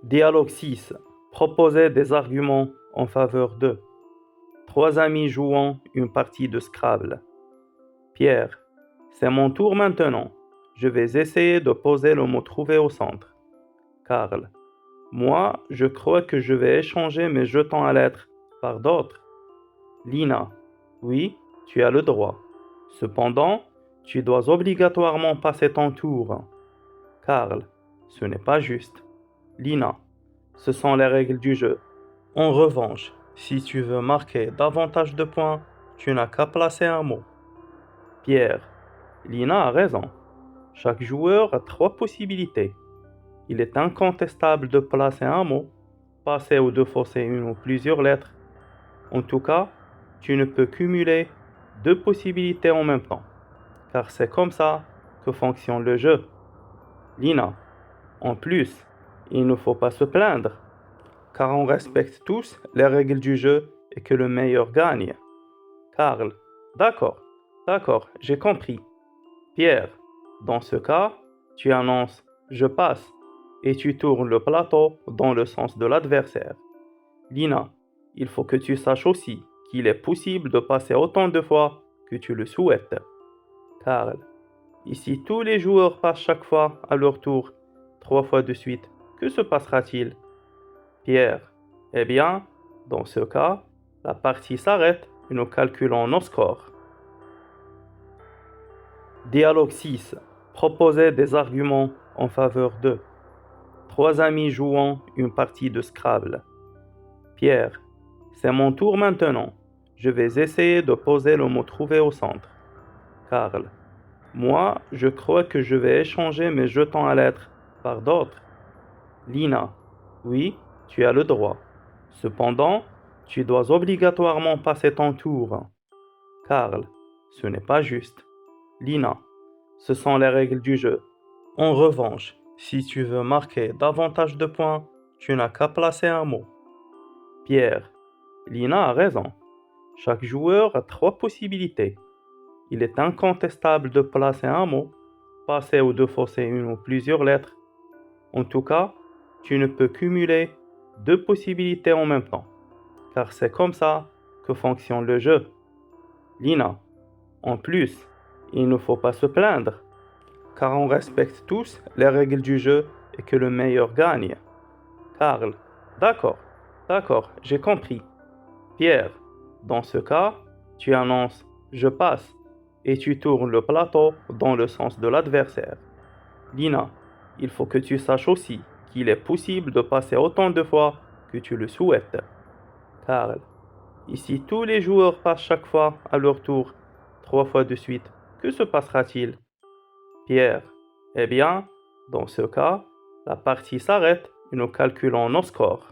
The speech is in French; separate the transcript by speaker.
Speaker 1: Dialogue 6. Proposer des arguments en faveur de. Trois amis jouant une partie de Scrabble. Pierre. C'est mon tour maintenant. Je vais essayer de poser le mot trouvé au centre. Karl. Moi, je crois que je vais échanger mes jetons à lettres par d'autres. Lina. Oui, tu as le droit. Cependant, tu dois obligatoirement passer ton tour. Karl. Ce n'est pas juste. Lina. Ce sont les règles du jeu. En revanche, si tu veux marquer davantage de points, tu n'as qu'à placer un mot. Pierre. Lina a raison. Chaque joueur a trois possibilités. Il est incontestable de placer un mot, passer ou de fausser une ou plusieurs lettres. En tout cas, tu ne peux cumuler deux possibilités en même temps, car c'est comme ça que fonctionne le jeu. Lina. En plus, il ne faut pas se plaindre, car on respecte tous les règles du jeu et que le meilleur gagne. Karl. D'accord, j'ai compris. Pierre. Dans ce cas, tu annonces «je passe» et tu tournes le plateau dans le sens de l'adversaire. Lina. Il faut que tu saches aussi qu'il est possible de passer autant de fois que tu le souhaites. Karl. Ici, tous les joueurs passent chaque fois à leur tour, 3 fois de suite. Que se passera-t-il? Pierre. Eh bien, dans ce cas, la partie s'arrête et nous calculons nos scores. Dialogue 6. Proposer des arguments en faveur de. Trois amis jouant une partie de Scrabble. Pierre. C'est mon tour maintenant. Je vais essayer de poser le mot trouvé au centre. Karl. Moi, je crois que je vais échanger mes jetons à lettres par d'autres. Lina. Oui, tu as le droit. Cependant, tu dois obligatoirement passer ton tour. Karl. Ce n'est pas juste. Lina. Ce sont les règles du jeu. En revanche, si tu veux marquer davantage de points, tu n'as qu'à placer un mot. Pierre. Lina a raison. Chaque joueur a trois possibilités. Il est incontestable de placer un mot, passer ou de fausser une ou plusieurs lettres. En tout cas, tu ne peux cumuler deux possibilités en même temps, car c'est comme ça que fonctionne le jeu. Lina. En plus, il ne faut pas se plaindre, car on respecte tous les règles du jeu et que le meilleur gagne. Karl. D'accord, j'ai compris. Pierre. Dans ce cas, tu annonces «je passe» et tu tournes le plateau dans le sens de l'adversaire. Lina. Il faut que tu saches aussi qu'il est possible de passer autant de fois que tu le souhaites. Karl. Ici, tous les joueurs passent chaque fois à leur tour, 3 fois de suite. Que se passera-t-il? Pierre. Eh bien, dans ce cas, la partie s'arrête et nous calculons nos scores.